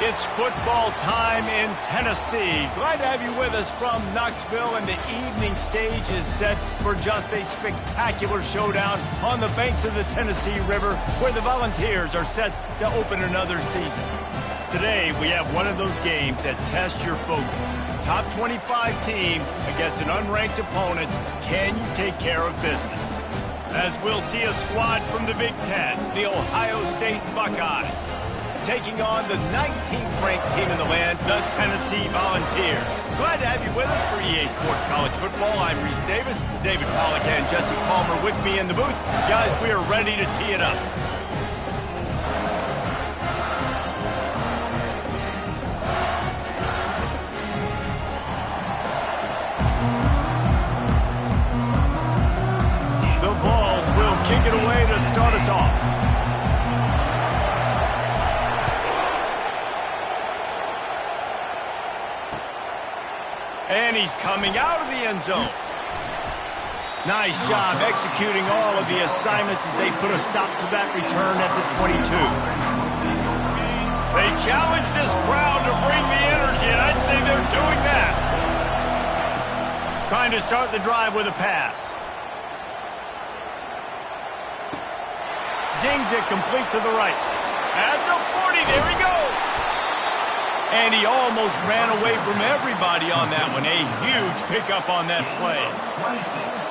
It's football time in Tennessee. Glad to have you with us from Knoxville, and the evening stage is set for just a spectacular showdown on the banks of the Tennessee River, where the Volunteers are set to open another season. Today, we have one of those games that tests your focus. Top 25 team against an unranked opponent. Can you take care of business? As we'll see a squad from the Big Ten, the Ohio State Buckeyes, taking on the 19th ranked team in the land, the Tennessee Volunteers. Glad to have you with us for EA Sports College Football. I'm Reese Davis, David Pollack and Jesse Palmer with me in the booth. Guys, we are ready to tee it up. The Vols will kick it away to start us off. And he's coming out of the end zone. Nice job executing all of the assignments as they put a stop to that return at the 22. They challenge this crowd to bring the energy, and I'd say they're doing that. Trying to start the drive with a pass. Zings it complete to the right. At the 40, there he goes. And he almost ran away from everybody on that one. A huge pickup on that play.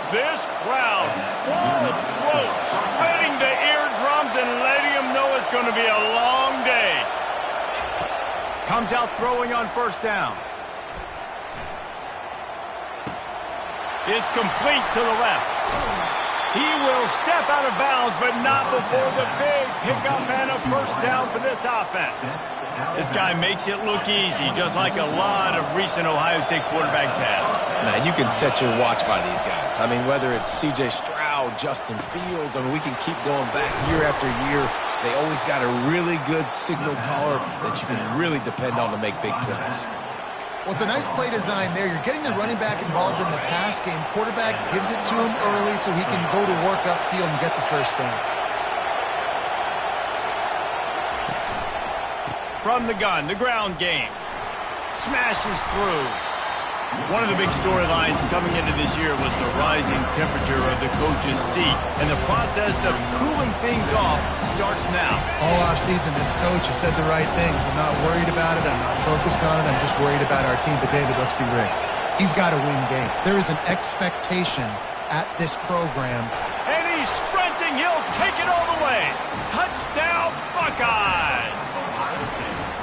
This crowd full of throats, spreading the eardrums and letting them know it's going to be a long day. Comes out throwing on first down. It's complete to the left. He will step out of bounds, but not before the big pickup and a first down for this offense. This guy makes it look easy, just like a lot of recent Ohio State quarterbacks have. Now, you can set your watch by these guys. I mean, whether it's C.J. Stroud, Justin Fields, I mean, we can keep going back year after year. They always got a really good signal caller that you can really depend on to make big plays. Well, it's a nice play design there. You're getting the running back involved in the pass game. Quarterback gives it to him early so he can go to work upfield and get the first down. From the gun, the ground game. Smashes through. One of the big storylines coming into this year was the rising temperature of the coach's seat. And the process of cooling things off starts now. All offseason, this coach has said the right things. I'm not worried about it. I'm not focused on it. I'm just worried about our team. But, David, let's be real. He's got to win games. There is an expectation at this program. And he's sprinting. He'll take it all the way. Touchdown, Buckeyes.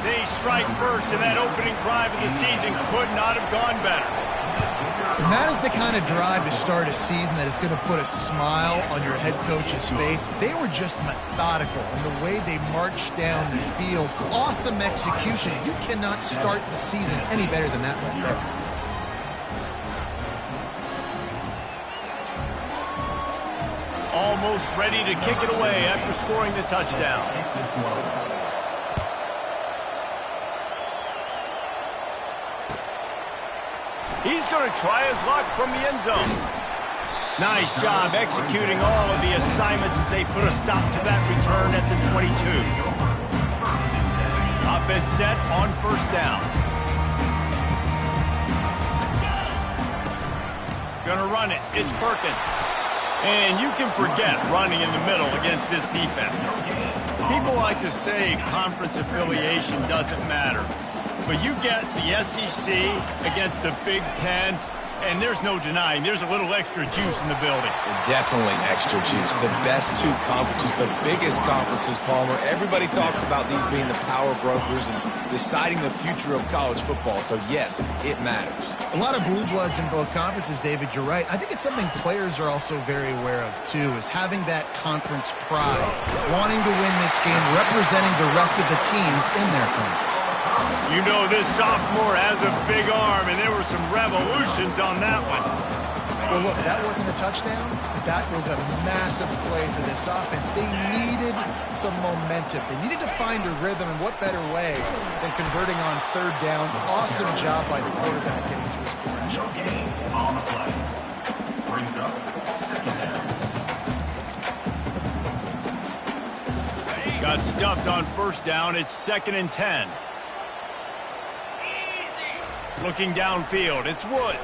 They strike first, and that opening drive of the season could not have gone better. And that is the kind of drive to start a season that is going to put a smile on your head coach's face. They were just methodical in the way they marched down the field. Awesome execution. You cannot start the season any better than that right there. Almost ready to kick it away after scoring the touchdown. He's going to try his luck from the end zone. Nice job executing all of the assignments as they put a stop to that return at the 22. Offense set on first down. Going to run it. It's Perkins. And you can forget running in the middle against this defense. People like to say conference affiliation doesn't matter. But you get the SEC against the Big Ten, and there's no denying there's a little extra juice in the building. Definitely extra juice. The best two conferences, the biggest conferences, Palmer. Everybody talks about these being the power brokers and deciding the future of college football. So, yes, it matters. A lot of blue bloods in both conferences, David. You're right. I think it's something players are also very aware of, too, is having that conference pride, wanting to win this game, representing the rest of the teams in their conference. You know this sophomore has a big arm, and there were some revolutions on that one. Well, look, that wasn't a touchdown. That was a massive play for this offense. They needed some momentum. They needed to find a rhythm, and what better way than converting on third down. Awesome job by the quarterback getting to his progression. On the play. Brings up second down. Got stuffed on first down. It's 2nd and 10. Looking downfield, it's Woods.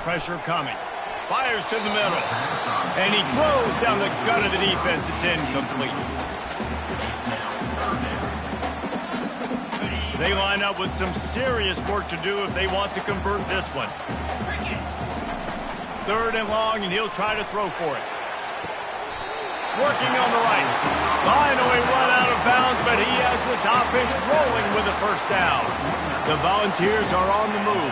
Pressure coming. Fires to the middle. And he throws down the gut of the defense. It's incomplete. They line up with some serious work to do if they want to convert this one. 3rd and long, and he'll try to throw for it. Working on the right. Finally run out of bounds, but he has this offense rolling with a first down. The Volunteers are on the move.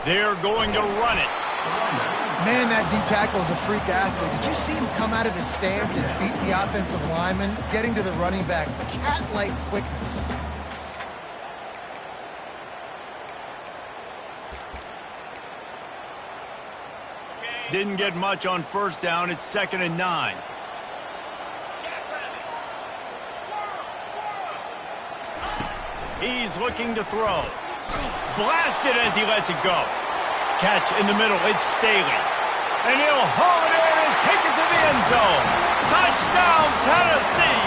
They're going to run it. Man, that D-tackle is a freak athlete. Did you see him come out of his stance and beat the offensive lineman, getting to the running back? Cat-like quickness. Didn't get much on first down. It's 2nd and 9. He's looking to throw. Blasted as he lets it go. Catch in the middle. It's Staley. And he'll haul it in and take it to the end zone. Touchdown, Tennessee!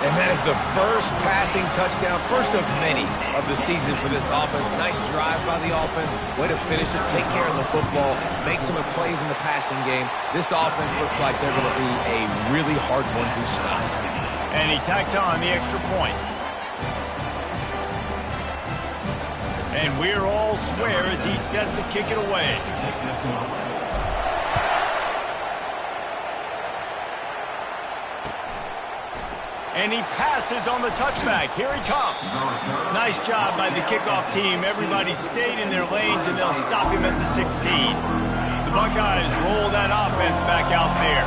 And that is the first passing touchdown, first of many of the season for this offense. Nice drive by the offense. Way to finish it, take care of the football, make some plays in the passing game. This offense looks like they're going to be a really hard one to stop. And he tacked on the extra point. And we're all square as he's set to kick it away. And he passes on the touchback. Here he comes. Nice job by the kickoff team. Everybody stayed in their lanes, and they'll stop him at the 16. The Buckeyes roll that offense back out there.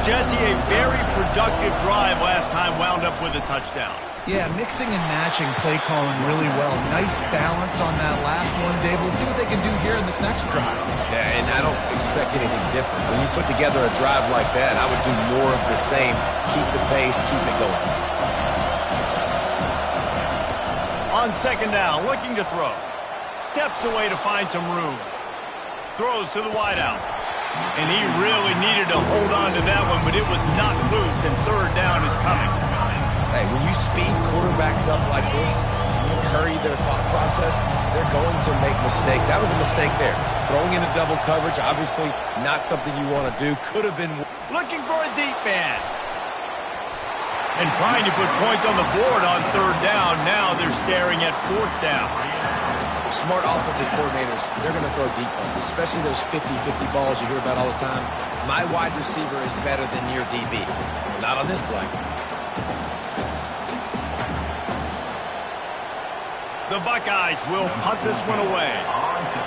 Jesse, a very productive drive last time wound up with a touchdown. Yeah, mixing and matching play calling really well. Nice balance on that last one, Dave. Let's see what they can do here in this next drive. Yeah, and I don't expect anything different. When you put together a drive like that, I would do more of the same. Keep the pace, keep it going. On 2nd down, looking to throw. Steps away to find some room. Throws to the wideout. And he really needed to hold on to that one, but it was not loose, and 3rd down is coming. Hey, when you speed quarterbacks up like this, you hurry their thought process, they're going to make mistakes. That was a mistake there. Throwing into double coverage, obviously not something you want to do. Could have been. Looking for a deep man. And trying to put points on the board on 3rd down. Now they're staring at 4th down. Smart offensive coordinators, they're going to throw deep ones, especially those 50-50 balls you hear about all the time. My wide receiver is better than your DB. Not on this play. The Buckeyes will punt this one away.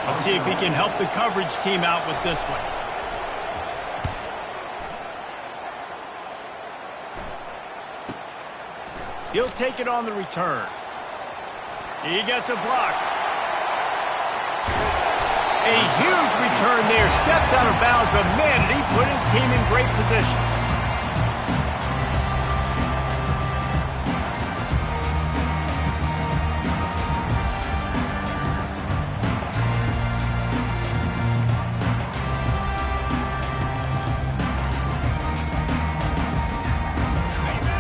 Let's see if he can help the coverage team out with this one. He'll take it on the return. He gets a block. A huge return there. Steps out of bounds, but man, did he put his team in great position.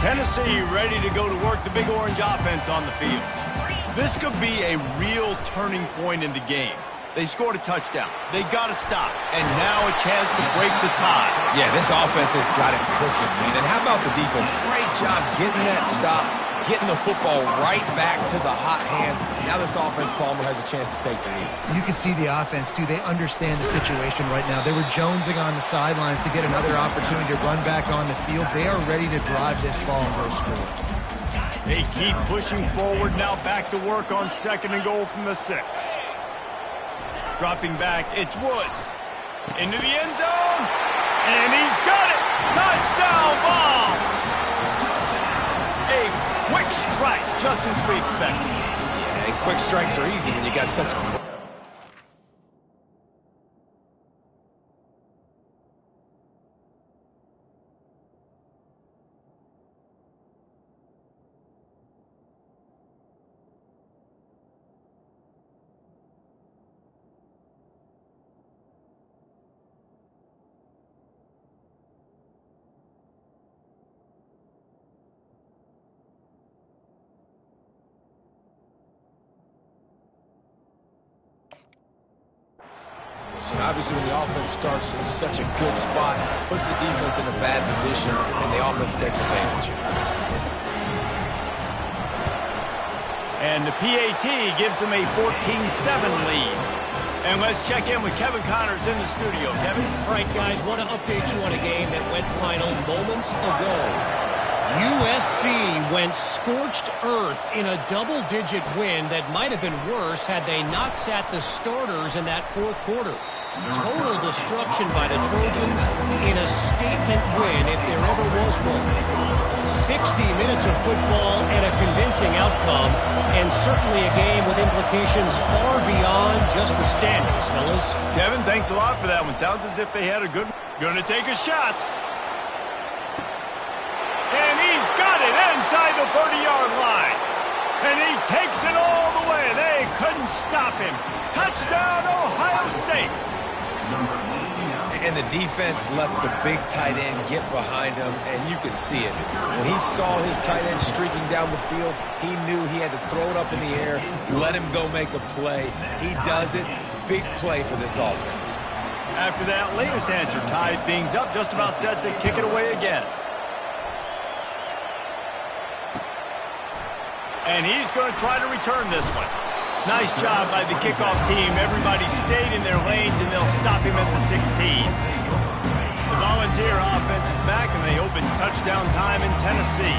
Tennessee ready to go to work the Big Orange offense on the field. This could be a real turning point in the game. They scored a touchdown. They got to stop. And now a chance to break the tie. Yeah, this offense has got it cooking, man. And how about the defense? Great job getting that stop, getting the football right back to the hot hand. Now this offense, Palmer, has a chance to take the lead. You can see the offense, too. They understand the situation right now. They were jonesing on the sidelines to get another opportunity to run back on the field. They are ready to drive this ball and go score. They keep pushing forward. Now back to work on 2nd and goal from the 6. Dropping back, it's Woods. Into the end zone. And he's got it. Touchdown ball. A quick strike, just as we expected. Yeah, and quick strikes are easy when you got such... question. Obviously, when the offense starts in such a good spot, puts the defense in a bad position, and the offense takes advantage. And the PAT gives them a 14-7 lead. And let's check in with Kevin Connors in the studio. Kevin? All right, guys, want to update you on a game that went final moments ago. USC went scorched earth in a double-digit win that might have been worse had they not sat the starters in that fourth quarter. Total destruction by the Trojans in a statement win if there ever was one. 60 minutes of football and a convincing outcome, and certainly a game with implications far beyond just the standings, fellas. Kevin, thanks a lot for that one. Sounds as if they had a good... Gonna take a shot. And he's got it inside the 30-yard line. And he takes it all the way. They couldn't stop him. Touchdown, Ohio State. And the defense lets the big tight end get behind him, and you could see it. When he saw his tight end streaking down the field, he knew he had to throw it up in the air, let him go make a play. He does it. Big play for this offense. After that latest answer tied things up, just about set to kick it away again. And he's going to try to return this one. Nice job by the kickoff team. Everybody stayed in their lanes, and they'll stop him at the 16. The Volunteer offense is back, and they hope it's touchdown time in Tennessee.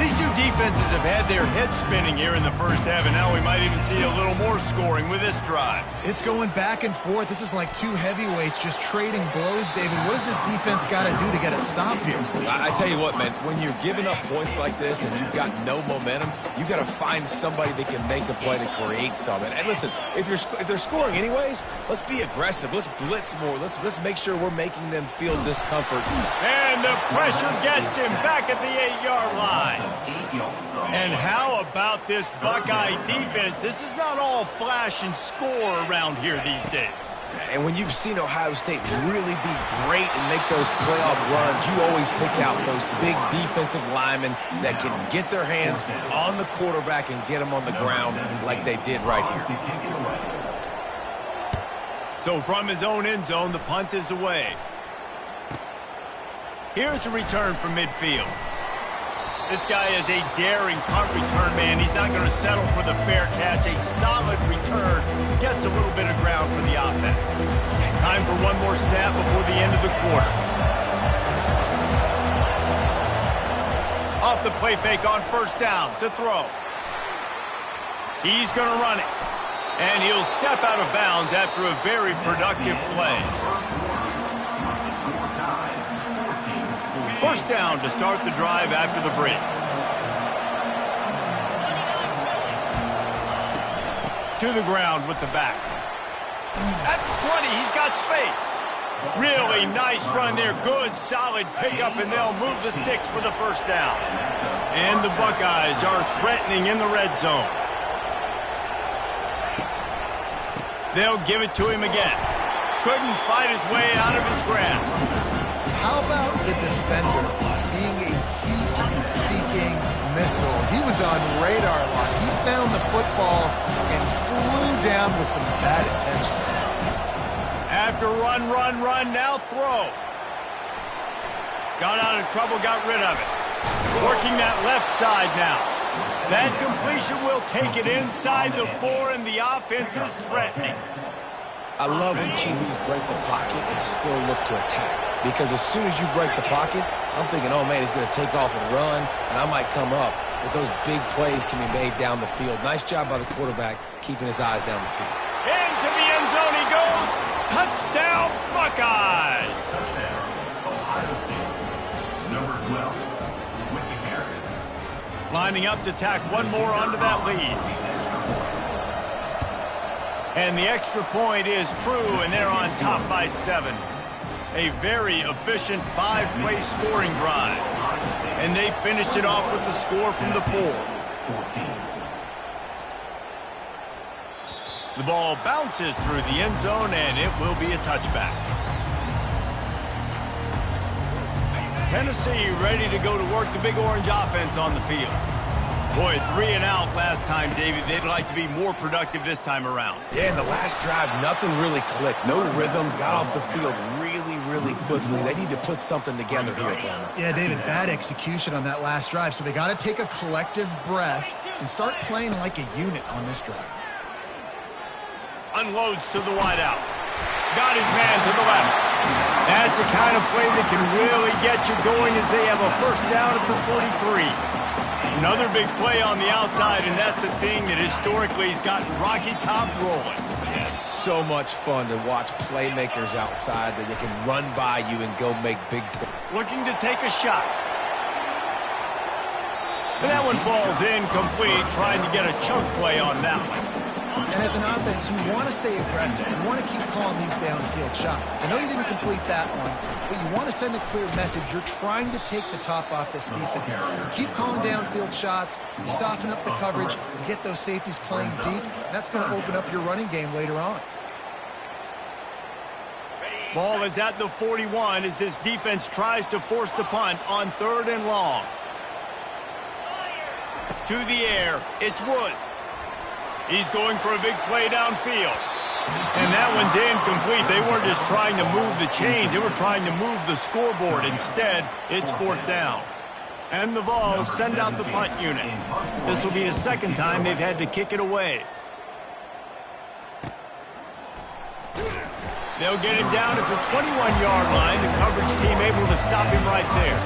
These two defenses have had their heads spinning here in the first half, and now we might even see a little more scoring with this drive. It's going back and forth. This is like two heavyweights just trading blows, David. What does this defense got to do to get a stop here? I tell you what, man, when you're giving up points like this and you've got no momentum, you got to find somebody that can make a play to create something. And listen, if they're scoring anyways, let's be aggressive. Let's blitz more. Let's make sure we're making them feel discomfort. And the pressure gets him back at the 8-yard line. And how about this Buckeye defense? This is not all flash and score around here these days. And when you've seen Ohio State really be great and make those playoff runs, you always pick out those big defensive linemen that can get their hands on the quarterback and get him on the ground like they did right here. So from his own end zone, the punt is away. Here's a return from midfield. This guy is a daring punt return man. He's not going to settle for the fair catch. A solid return gets a little bit of ground for the offense. Time for one more snap before the end of the quarter. Off the play fake on first down to throw. He's going to run it. And he'll step out of bounds after a very productive play. First down to start the drive after the break. To the ground with the back. At the 20, he's got space. Really nice run there. Good, solid pickup, and they'll move the sticks for the first down. And the Buckeyes are threatening in the red zone. They'll give it to him again. Couldn't fight his way out of his grasp. How about the defender being a heat-seeking missile? He was on radar lock. He found the football and flew down with some bad intentions. After run, now throw. Got out of trouble, got rid of it. Working that left side now. That completion will take it inside the 4, and the offense is threatening. I love when QBs break the pocket and still look to attack. Because as soon as you break the pocket, I'm thinking, oh, man, he's going to take off and run, and I might come up. But those big plays can be made down the field. Nice job by the quarterback keeping his eyes down the field. Into the end zone he goes. Touchdown, Buckeyes. Touchdown, Ohio State. Number 12, Whitney Harris. Lining up to tack one more onto that lead. And the extra point is true, and they're on top by 7. A very efficient 5-play scoring drive. And they finished it off with the score from the 4. 14. The ball bounces through the end zone, and it will be a touchback. Tennessee ready to go to work the Big Orange offense on the field. Boy, 3 and out last time, David. They'd like to be more productive this time around. Yeah, in the last drive, nothing really clicked. No rhythm, got off the field really quickly. They need to put something together here, Palmer. Yeah, David, bad execution on that last drive, so they got to take a collective breath and start playing like a unit on this drive. Unloads to the wideout. Got his man to the left. That's the kind of play that can really get you going as they have a first down at the 43. Another big play on the outside, and that's the thing that historically has gotten Rocky Top rolling. Yeah, so much fun to watch playmakers outside that they can run by you and go make big plays. Looking to take a shot. And that one falls incomplete, trying to get a chunk play on that one. And as an offense, you want to stay aggressive. You want to keep calling these downfield shots. I know you didn't complete that one, but you want to send a clear message. You're trying to take the top off this defense. You keep calling downfield shots. You soften up the coverage. You get those safeties playing deep. That's going to open up your running game later on. Ball is at the 41 as this defense tries to force the punt on 3rd and long. To the air, it's Woods. He's going for a big play downfield. And that one's incomplete. They weren't just trying to move the chains. They were trying to move the scoreboard. Instead, it's 4th down. And the Vols send out the punt unit. This will be the second time they've had to kick it away. They'll get him down at the 21-yard line. The coverage team able to stop him right there.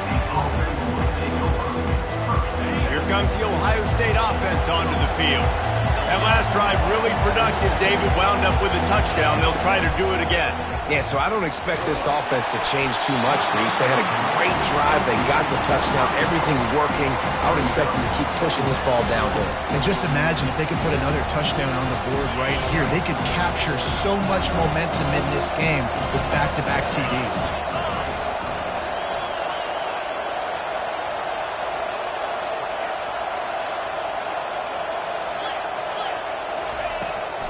Here comes the Ohio State offense onto the field. That last drive really productive. David wound up with a touchdown. They'll try to do it again. Yeah, so I don't expect this offense to change too much, Reese. They had a great drive. They got the touchdown. Everything working. I would expect them to keep pushing this ball downhill. And just imagine if they could put another touchdown on the board right here. They could capture so much momentum in this game with back-to-back TDs.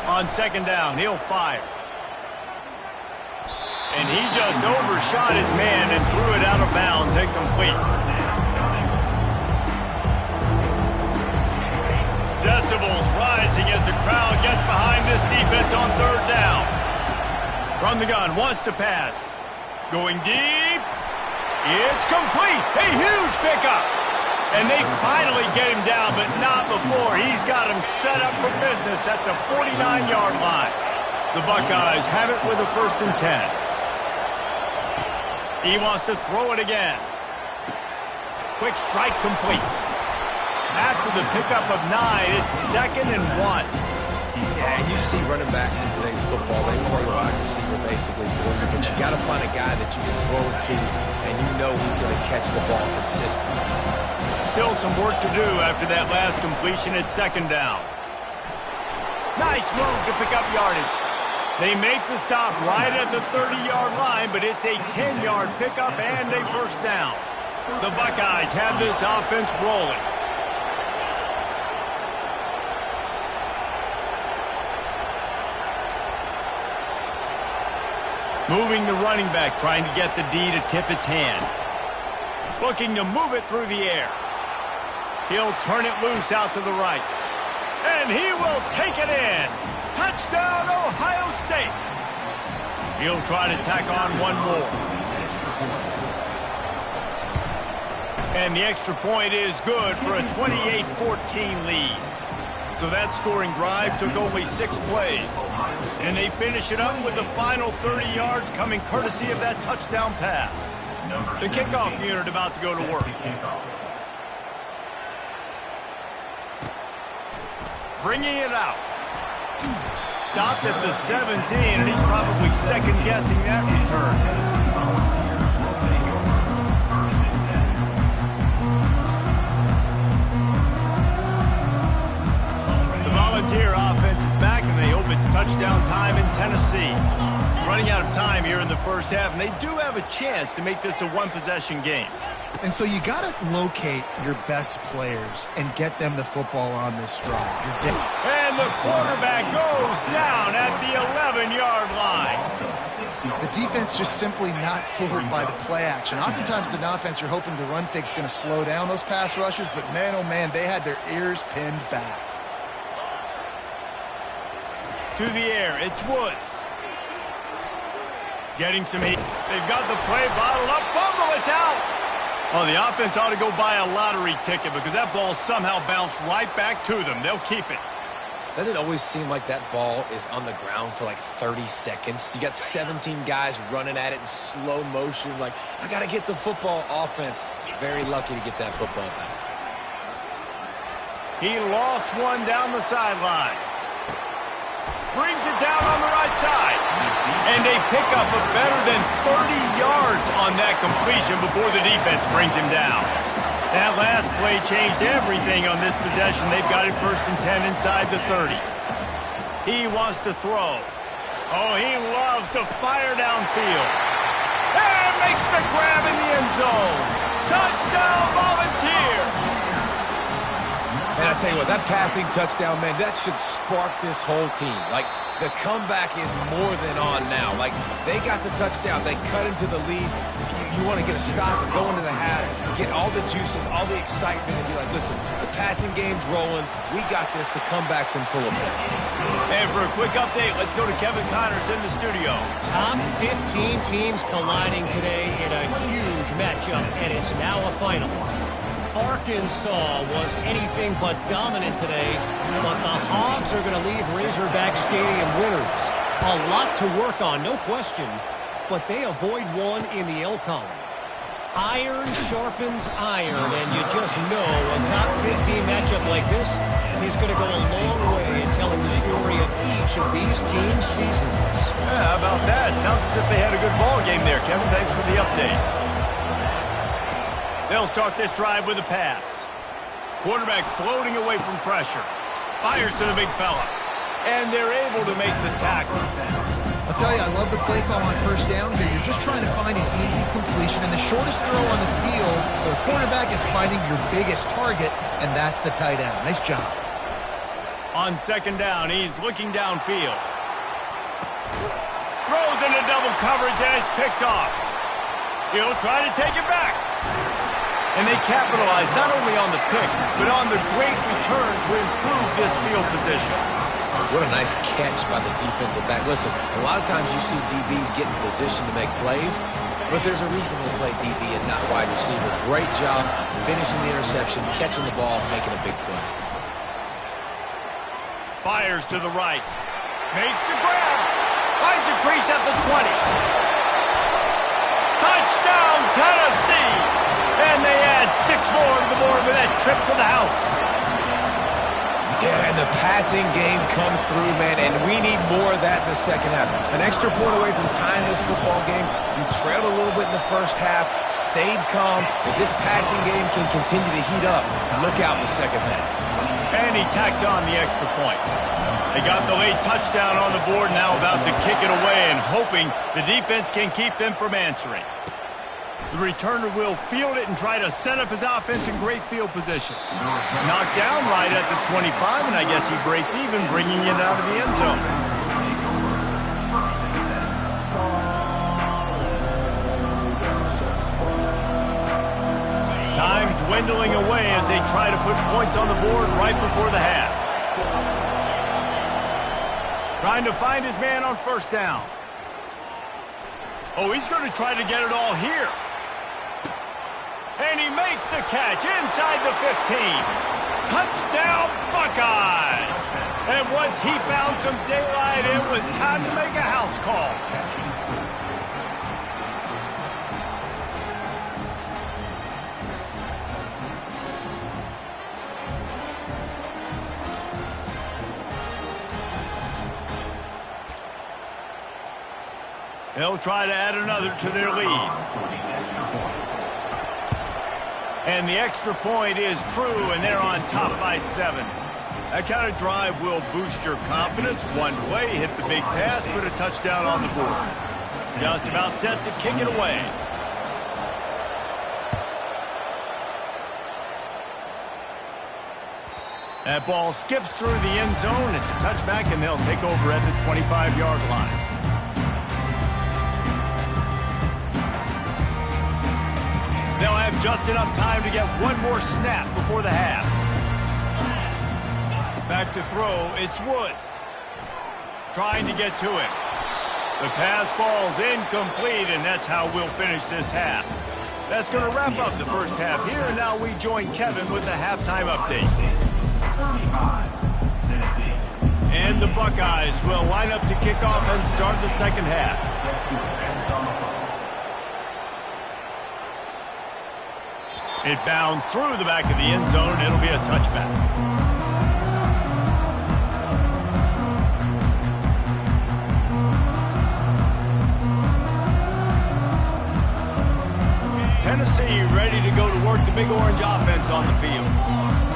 On 2nd down, he'll fire. And he just overshot his man and threw it out of bounds, incomplete. Decibels rising as the crowd gets behind this defense on 3rd down. From the gun, wants to pass. Going deep. It's complete. A huge pickup. And they finally get him down, but not before. He's got him set up for business at the 49-yard line. The Buckeyes have it with a 1st and 10. He wants to throw it again. Quick strike complete. After the pickup of 9, it's 2nd and 1. Yeah, and you see running backs in today's football, they play wide receiver basically for you, but you got to find a guy that you can throw it to, and you know he's going to catch the ball consistently. Still some work to do after that last completion at 2nd down. Nice move to pick up yardage. They make the stop right at the 30-yard line, but it's a 10-yard pickup and a 1st down. The Buckeyes have this offense rolling. Moving the running back, trying to get the D to tip its hand. Looking to move it through the air. He'll turn it loose out to the right. And he will take it in. Touchdown, Ohio State. He'll try to tack on one more. And the extra point is good for a 28-14 lead. So that scoring drive took only 6 plays. And they finish it up with the final 30 yards coming courtesy of that touchdown pass. The kickoff unit about to go to work. Bringing it out. Stopped at the 17, and he's probably second-guessing that return. Volunteer offense is back, and they hope it's touchdown time in Tennessee. Running out of time here in the first half, and they do have a chance to make this a one-possession game. And so you got to locate your best players and get them the football on this drive. And the quarterback goes down at the 11-yard line. The defense just simply not fooled by the play action. Oftentimes, as an offense, you're hoping the run fake's going to slow down those pass rushers, but man, oh man, they had their ears pinned back. To the air, it's Woods. Getting some heat. They've got the play bottled up. Fumble, it's out. Oh, the offense ought to go buy a lottery ticket because that ball somehow bounced right back to them. They'll keep it. Doesn't it always seem like that ball is on the ground for like 30 seconds? You got 17 guys running at it in slow motion. Like, I got to get the football. Offense, very lucky to get that football back. He lost one down the sideline. Brings it down on the right side. And a pickup of better than 30 yards on that completion before the defense brings him down. That last play changed everything on this possession. They've got it 1st and 10 inside the 30. He wants to throw. Oh, he loves to fire downfield. And makes the grab in the end zone. Touchdown, Volunteers! And I tell you what, that passing touchdown, man, that should spark this whole team. Like, the comeback is more than on now. Like, they got the touchdown. They cut into the lead. You want to get a stop and go into the half, get all the juices, all the excitement, and be like, listen, the passing game's rolling. We got this. The comeback's in full effect. And for a quick update, let's go to Kevin Connors in the studio. Top 15 teams colliding today in a huge matchup, and it's now a final. Arkansas was anything but dominant today, but the Hogs are going to leave Razorback Stadium winners. A lot to work on, no question, but they avoid one in the L column. Iron sharpens iron, and you just know a top 15 matchup like this is going to go a long way in telling the story of each of these teams' seasons. Yeah, how about that? Sounds as if they had a good ball game there, Kevin. Thanks for the update. They'll start this drive with a pass. Quarterback floating away from pressure. Fires to the big fella. And they're able to make the tackle. I'll tell you, I love the play call on 1st down here. You're just trying to find an easy completion, and the shortest throw on the field for the quarterback is finding your biggest target, and that's the tight end. Nice job. On 2nd down, he's looking downfield. Throws into double coverage, and it's picked off. He'll try to take it back. And they capitalize not only on the pick, but on the great return to improve this field position. What a nice catch by the defensive back. Listen, a lot of times you see DBs get in position to make plays, but there's a reason they play DB and not wide receiver. Great job finishing the interception, catching the ball, making a big play. Fires to the right. Makes the grab. Finds a crease at the 20. Touchdown, Tennessee! And they add 6 more to the board with that trip to the house. Yeah, and the passing game comes through, man, and we need more of that in the 2nd half. An extra point away from tying this football game. You trailed a little bit in the 1st half, stayed calm. If this passing game can continue to heat up, look out in the 2nd half. And he tacks on the extra point. They got the late touchdown on the board, now about to kick it away and hoping the defense can keep them from answering. The returner will field it and try to set up his offense in great field position. Knocked down right at the 25, and I guess he breaks even, bringing it out of the end zone. Time dwindling away as they try to put points on the board right before the half. Trying to find his man on 1st down. Oh, he's going to try to get it all here. And he makes the catch inside the 15. Touchdown, Buckeyes! And once he found some daylight, it was time to make a house call. They'll try to add another to their lead. And the extra point is true, and they're on top by 7. That kind of drive will boost your confidence. One play, hit the big pass, put a touchdown on the board. Just about set to kick it away. That ball skips through the end zone. It's a touchback, and they'll take over at the 25-yard line. just enough time to get one more snap before the half. Back to throw, it's Woods. Trying to get to him. The pass falls incomplete, and that's how we'll finish this half. That's going to wrap up the first half here, and now we join Kevin with the halftime update. And the Buckeyes will line up to kick off and start the second half. It bounds through the back of the end zone. It'll be a touchback. Tennessee ready to go to work the Big Orange offense on the field.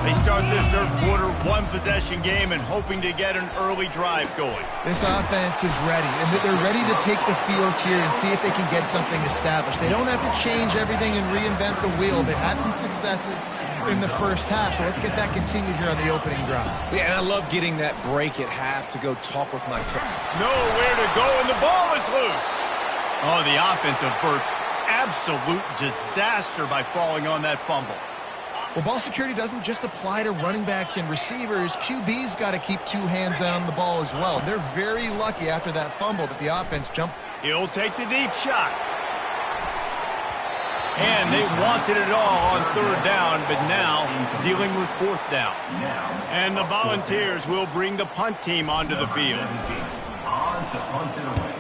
They start this third quarter one-possession game and hoping to get an early drive going. This offense is ready, and they're ready to take the field here and see if they can get something established. They don't have to change everything and reinvent the wheel. They've had some successes in the first half, so let's get that continued here on the opening drive. Yeah, and I love getting that break at half to go talk with my coach. Nowhere to go, and the ball is loose. Oh, the offense averts absolute disaster by falling on that fumble. Well, ball security doesn't just apply to running backs and receivers. QB's got to keep two hands on the ball as well. They're very lucky after that fumble that the offense jumped. He'll take the deep shot. And they wanted it all on third down, but now dealing with fourth down. And the Volunteers will bring the punt team onto the field. On to punt it away.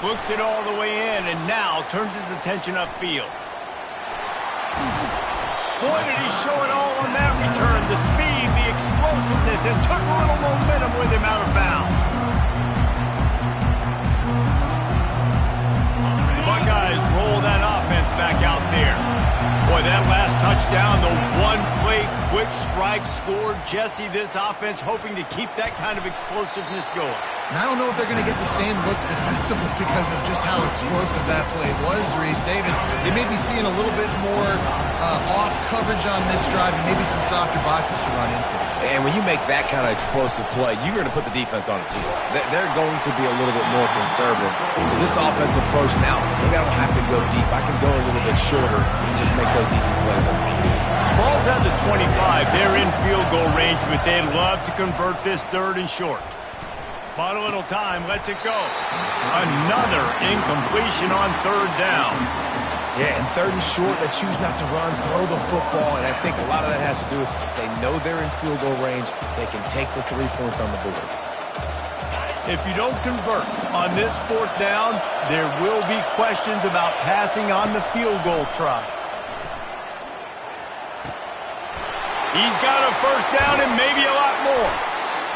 Looks it all the way in, and now turns his attention upfield. Boy, did he show it all on that return. The speed, the explosiveness, and took a little momentum with him out of bounds. The Buckeyes roll that offense back out there. Boy, that last touchdown, the one-play quick strike scored. Jesse, this offense hoping to keep that kind of explosiveness going. And I don't know if they're going to get the same looks defensively because of just how explosive that play was, Reese. David, they may be seeing a little bit more off coverage on this drive and maybe some softer boxes to run into. And when you make that kind of explosive play, you're going to put the defense on its heels. They're going to be a little bit more conservative. So this offensive approach now, maybe I don't have to go deep. I can go a little bit shorter and just make those easy plays underneath. Ball's at the 25. They're in field goal range, but they'd love to convert this third and short. Bought a little time, lets it go. Another incompletion on third down. Yeah, and third and short, they choose not to run, throw the football, and I think a lot of that has to do with they know they're in field goal range. They can take the 3 points on the board. If you don't convert on this fourth down, there will be questions about passing on the field goal try. He's got a first down and maybe a lot more.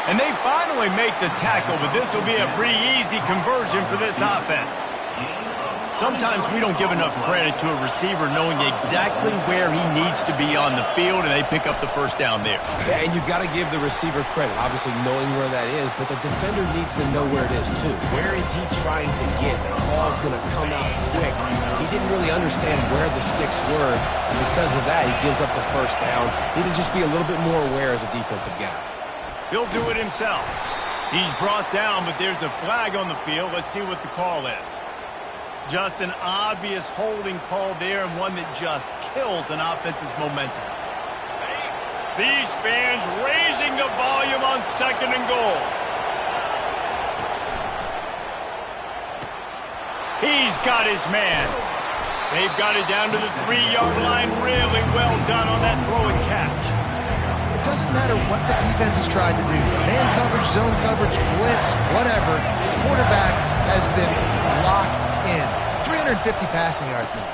And they finally make the tackle, but this will be a pretty easy conversion for this offense. Sometimes we don't give enough credit to a receiver knowing exactly where he needs to be on the field, and they pick up the first down there. Yeah, and you've got to give the receiver credit, obviously knowing where that is, but the defender needs to know where it is too. Where is he trying to get? The ball's going to come out quick. He didn't really understand where the sticks were, and because of that, he gives up the first down. He needed to just be a little bit more aware as a defensive guy. He'll do it himself. He's brought down, but there's a flag on the field. Let's see what the call is. Just an obvious holding call there, and one that just kills an offense's momentum. These fans raising the volume on second and goal. He's got his man. They've got it down to the 3-yard line. Really well done on that throw and catch. It doesn't matter what the defense has tried to do. Man coverage, zone coverage, blitz, whatever. Quarterback has been locked in. 350 passing yards now.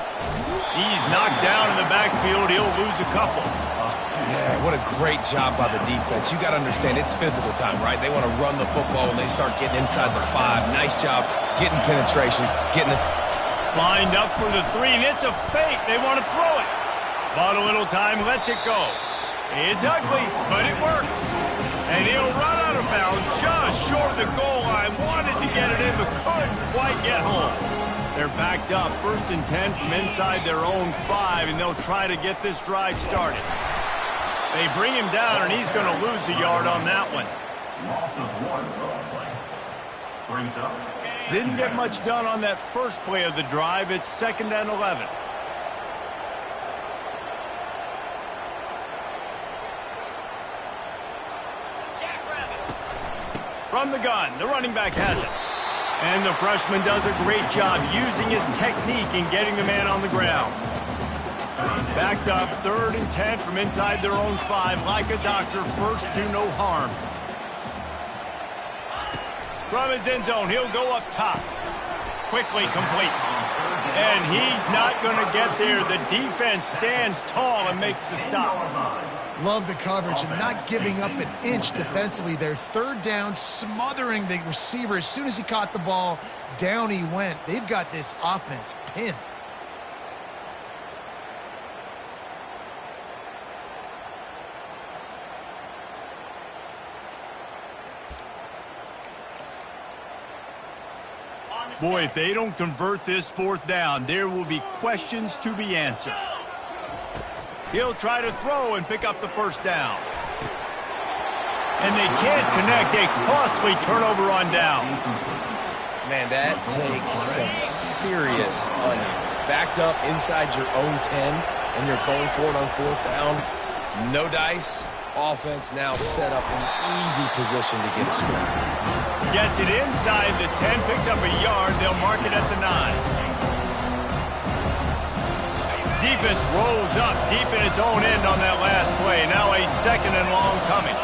He's knocked down in the backfield. He'll lose a couple. Yeah, what a great job by the defense. You got to understand, it's physical time, right? They want to run the football when they start getting inside the 5. Nice job getting penetration, getting it. Lined up for the 3, and it's a fake. They want to throw it. Bought a little time, lets it go. It's ugly, but it worked. And he'll run out of bounds just short of the goal line. Wanted to get it in, but couldn't quite get home. They're backed up, 1st and 10 from inside their own 5, and they'll try to get this drive started. They bring him down, and he's going to lose a yard on that one. Loss of 1 on the play. Brings up Didn't get much done on that first play of the drive. It's 2nd and 11. From the gun, the running back has it. And the freshman does a great job using his technique and getting the man on the ground. Backed up, 3rd and 10 from inside their own 5. Like a doctor, first do no harm. From his end zone, he'll go up top. Quickly complete. And he's not going to get there. The defense stands tall and makes the stop. Love the coverage and not giving up an inch defensively. Their 3rd down, smothering the receiver. As soon as he caught the ball, down he went. They've got this offense pinned. Boy, if they don't convert this 4th down, there will be questions to be answered. He'll try to throw and pick up the 1st down. And they can't connect. A costly turnover on downs. Man, that takes some serious onions. Backed up inside your own 10, and you're going for it on 4th down. No dice. Offense now set up in easy position to get a score. Gets it inside the 10, picks up a yard. They'll mark it at the 9. Defense rolls up deep in its own end on that last play. Now a 2nd and long coming.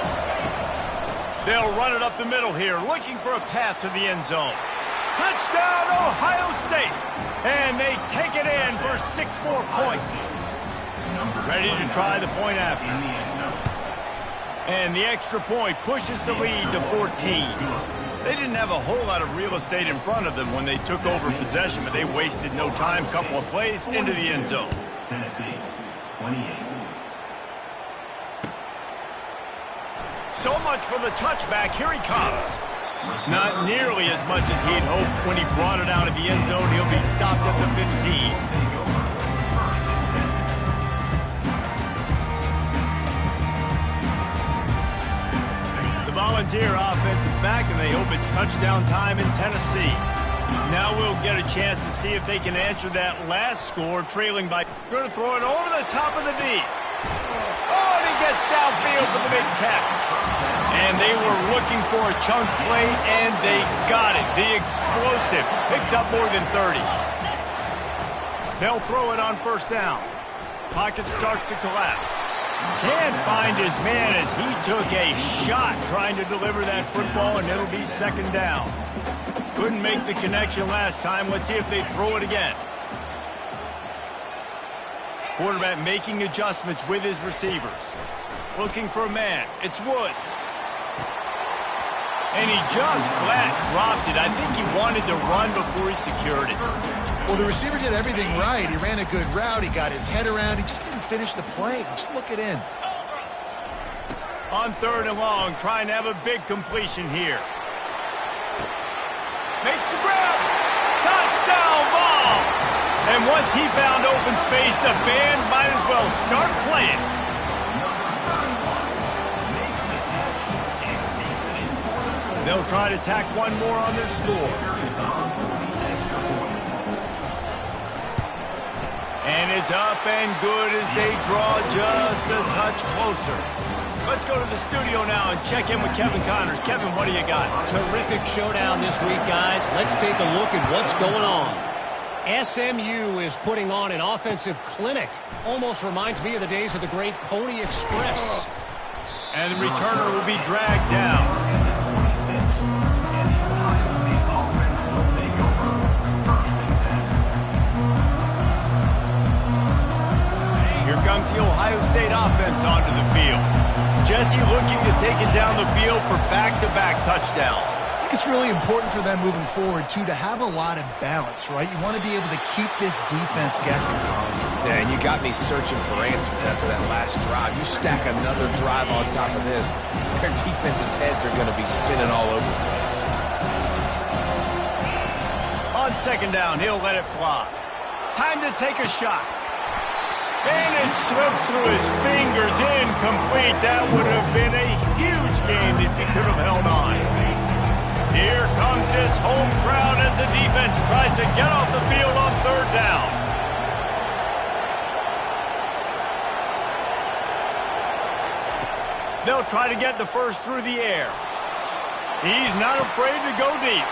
They'll run it up the middle here, looking for a path to the end zone. Touchdown, Ohio State! And they take it in for 6 more points. Ready to try the point after. And the extra point pushes the lead to 14. They didn't have a whole lot of real estate in front of them when they took over possession, but they wasted no time. Couple of plays into the end zone. Tennessee, 28. So much for the touchback. Here he comes. Not nearly as much as he'd hoped when he brought it out of the end zone. He'll be stopped at the 15. Volunteer offense is back, and they hope it's touchdown time in Tennessee. Now we'll get a chance to see if they can answer that last score, trailing by... Going to throw it over the top of the knee. Oh, and he gets downfield for the big catch. And they were looking for a chunk play, and they got it. The explosive picks up more than 30. They'll throw it on 1st down. Pocket starts to collapse. Can't find his man as he took a shot trying to deliver that football, and it'll be 2nd down. Couldn't make the connection last time. Let's see if they throw it again. Quarterback making adjustments with his receivers. Looking for a man. It's Woods. And he just flat dropped it. I think he wanted to run before he secured it. Well, the receiver did everything right. He ran a good route. He got his head around. He just didn't finish the play. Just look it in. On 3rd and long, trying to have a big completion here. Makes the grab. Touchdown ball. And once he found open space, the band might as well start playing. They'll try to tack one more on their score. And it's up and good as they draw just a touch closer. Let's go to the studio now and check in with Kevin Connors. Kevin, what do you got? Terrific showdown this week, guys. Let's take a look at what's going on. SMU is putting on an offensive clinic. Almost reminds me of the days of the great Pony Express. And the returner will be dragged down. Here comes the Ohio State offense onto the field. Jesse looking to take it down the field for back-to-back touchdowns. I think it's really important for them moving forward, too, to have a lot of balance, right? You want to be able to keep this defense guessing, Colin. Yeah, and you got me searching for answers after that last drive. You stack another drive on top of this, their defense's heads are going to be spinning all over the place. On 2nd down, he'll let it fly. Time to take a shot. And it slips through his fingers, incomplete. That would have been a huge gain if he could have held on. Here comes this home crowd as the defense tries to get off the field on third down. They'll try to get the first through the air. He's not afraid to go deep.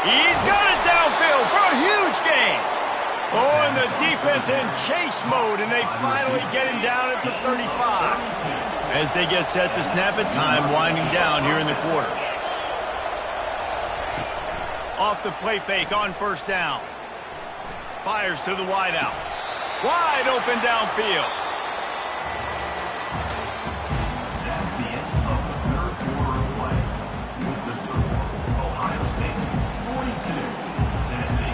He's got it downfield for a huge gain. Oh, and the defense in chase mode, and they finally get him down at the 35. As they get set to snap it, time winding down here in the quarter. Off the play fake on first down. Fires to the wideout. Wide open downfield. That's the end of the third quarter of play. With the score, Ohio State 42, Tennessee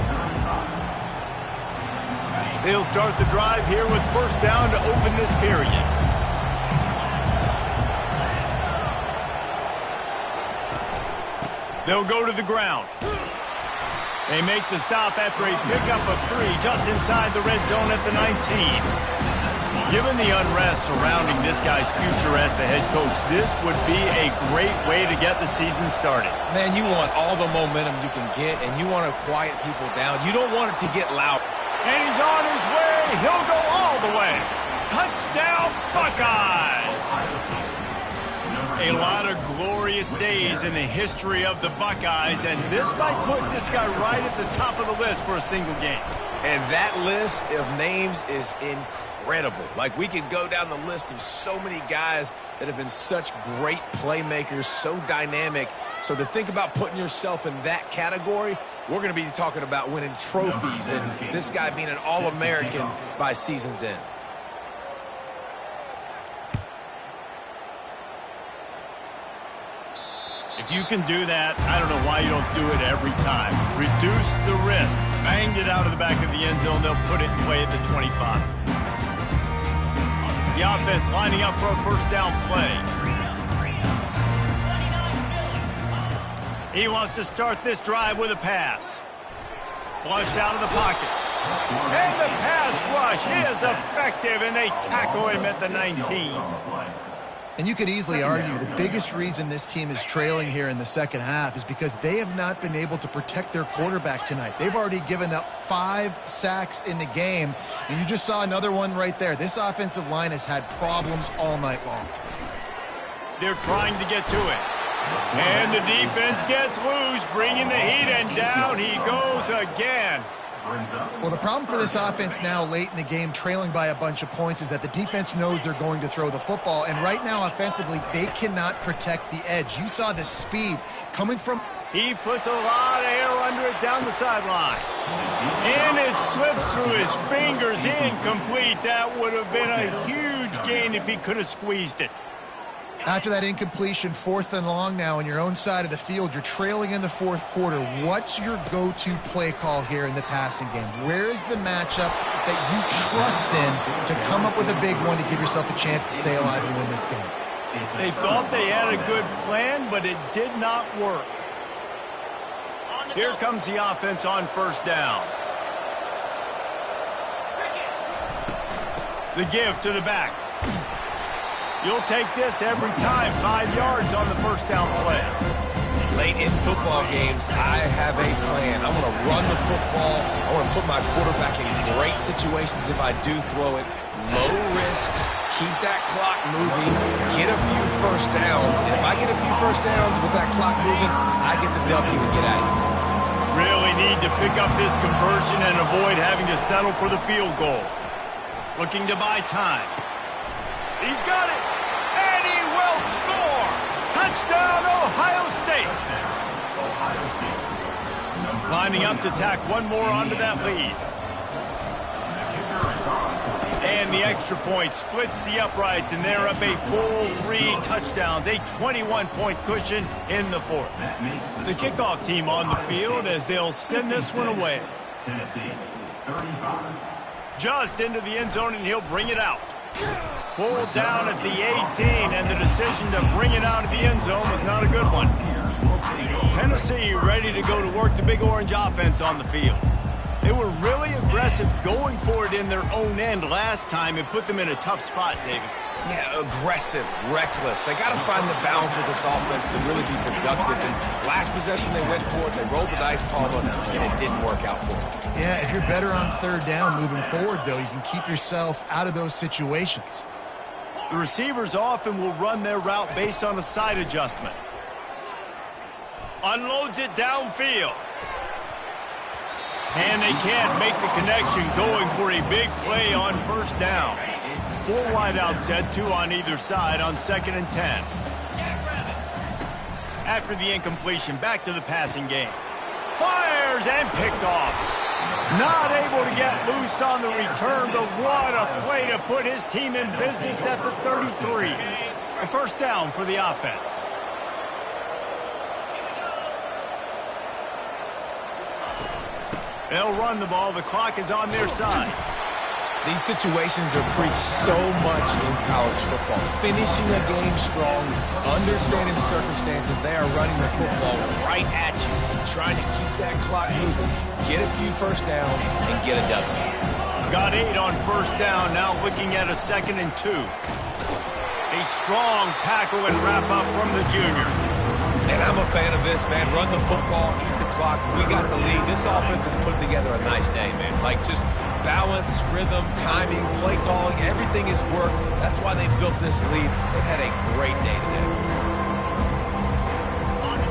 35. They'll start the drive here with first down to open this period. They'll go to the ground. They make the stop after a pickup of 3 just inside the red zone at the 19. Given the unrest surrounding this guy's future as the head coach, this would be a great way to get the season started. Man, you want all the momentum you can get, and you want to quiet people down. You don't want it to get loud. And he's on his way. He'll go all the way. Touchdown, Buckeyes! A lot of glorious days in the history of the Buckeyes, and this might put this guy right at the top of the list for a single game. And that list of names is incredible. Like, we could go down the list of so many guys that have been such great playmakers, so dynamic. So to think about putting yourself in that category, we're going to be talking about winning trophies and this guy being an All-American by season's end. If you can do that, I don't know why you don't do it every time. Reduce the risk. Banged it out of the back of the end zone. They'll put it in play at the 25. The offense lining up for a first down play. He wants to start this drive with a pass. Flushed out of the pocket. And the pass rush is effective, and they tackle him at the 19. And you could easily argue the biggest reason this team is trailing here in the second half is because they have not been able to protect their quarterback tonight. They've already given up 5 sacks in the game, and you just saw another one right there. This offensive line has had problems all night long. They're trying to get to it. And the defense gets loose, bringing the heat, and down he goes again. Well, the problem for this offense now late in the game, trailing by a bunch of points, is that the defense knows they're going to throw the football. And right now, offensively, they cannot protect the edge. You saw the speed coming from... He puts a lot of air under it down the sideline. And it slips through his fingers, incomplete. That would have been a huge gain if he could have squeezed it. After that incompletion, 4th and long now on your own side of the field, you're trailing in the 4th quarter. What's your go-to play call here in the passing game? Where is the matchup that you trust in to come up with a big one to give yourself a chance to stay alive and win this game? They thought they had a good plan, but it did not work. Here comes the offense on first down. The give to the back. You'll take this every time. 5 yards on the first down play. Late in football games, I have a plan. I want to run the football. I want to put my quarterback in great situations if I do throw it. Low risk, keep that clock moving, get a few first downs. And if I get a few first downs with that clock moving, I get the W and get out of here. Really need to pick up this conversion and avoid having to settle for the field goal. Looking to buy time. He's got it, and he will score. Touchdown, Ohio State. Lining up to tack one more onto that lead. And the extra point splits the uprights, and they're up a full 3 touchdowns, a 21-point cushion in the 4th. The kickoff team on the field as they'll send this one away. Tennessee 35. Just into the end zone, and he'll bring it out. Pulled down at the 18, and the decision to bring it out of the end zone was not a good one. Tennessee ready to go to work the Big Orange offense on the field. They were really aggressive going for it in their own end last time and put them in a tough spot, David. Yeah, aggressive, reckless. They got to find the balance with this offense to really be productive. And last possession, they went for it. They rolled the dice, Palmer, and it didn't work out for them. Yeah, if you're better on third down moving forward, though, you can keep yourself out of those situations. The receivers often will run their route based on a side adjustment. Unloads it downfield. And they can't make the connection, going for a big play on first down. 4 wide out set, 2 on either side on 2nd and 10. After the incompletion, back to the passing game. Fires and picked off. Not able to get loose on the return, but what a play to put his team in business at the 33. A first down for the offense. They'll run the ball. The clock is on their side. These situations are preached so much in college football. Finishing a game strong, understanding circumstances. They are running the football right at you, trying to keep that clock moving, get a few first downs, and get a W. Got 8 on first down, now looking at a 2nd and 2. A strong tackle and wrap up from the junior. And I'm a fan of this, man. Run the football, eat the clock. We got the lead. This offense has put together a nice day, man. Like, just balance, rhythm, timing, play calling, everything has worked. That's why they built this lead. They've had a great day today.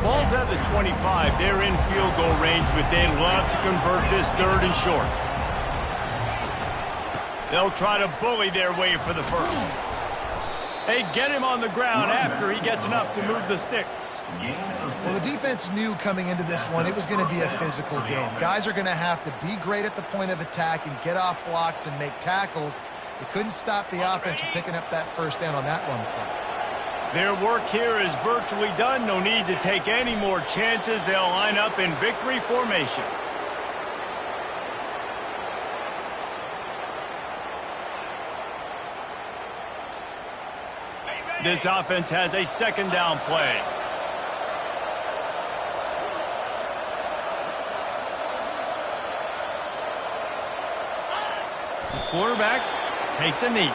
Ball's at the 25. They're in field goal range, but they'd love to convert this 3rd and short. They'll try to bully their way for the first. They get him on the ground after he gets enough to move the sticks. Well, the defense knew coming into this one it was going to be a physical game. Guys are going to have to be great at the point of attack and get off blocks and make tackles. They couldn't stop the offense from picking up that first down on that run play. Their work here is virtually done. No need to take any more chances. They'll line up in victory formation. This offense has a 2nd down play. The quarterback takes a knee.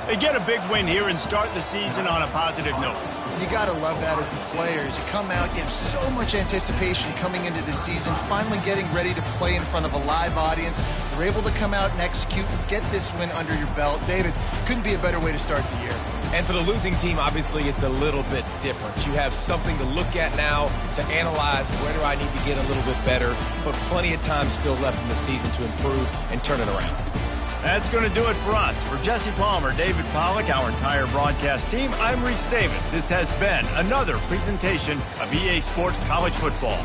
They get a big win here and start the season on a positive note. You got to love that as the players. You come out, you have so much anticipation coming into the season, finally getting ready to play in front of a live audience. You're able to come out and execute and get this win under your belt. David, couldn't be a better way to start the year. And for the losing team, obviously, it's a little bit different. You have something to look at now, to analyze where do I need to get a little bit better, but plenty of time still left in the season to improve and turn it around. That's going to do it for us. For Jesse Palmer, David Pollack, our entire broadcast team, I'm Reese Davis. This has been another presentation of EA Sports College Football.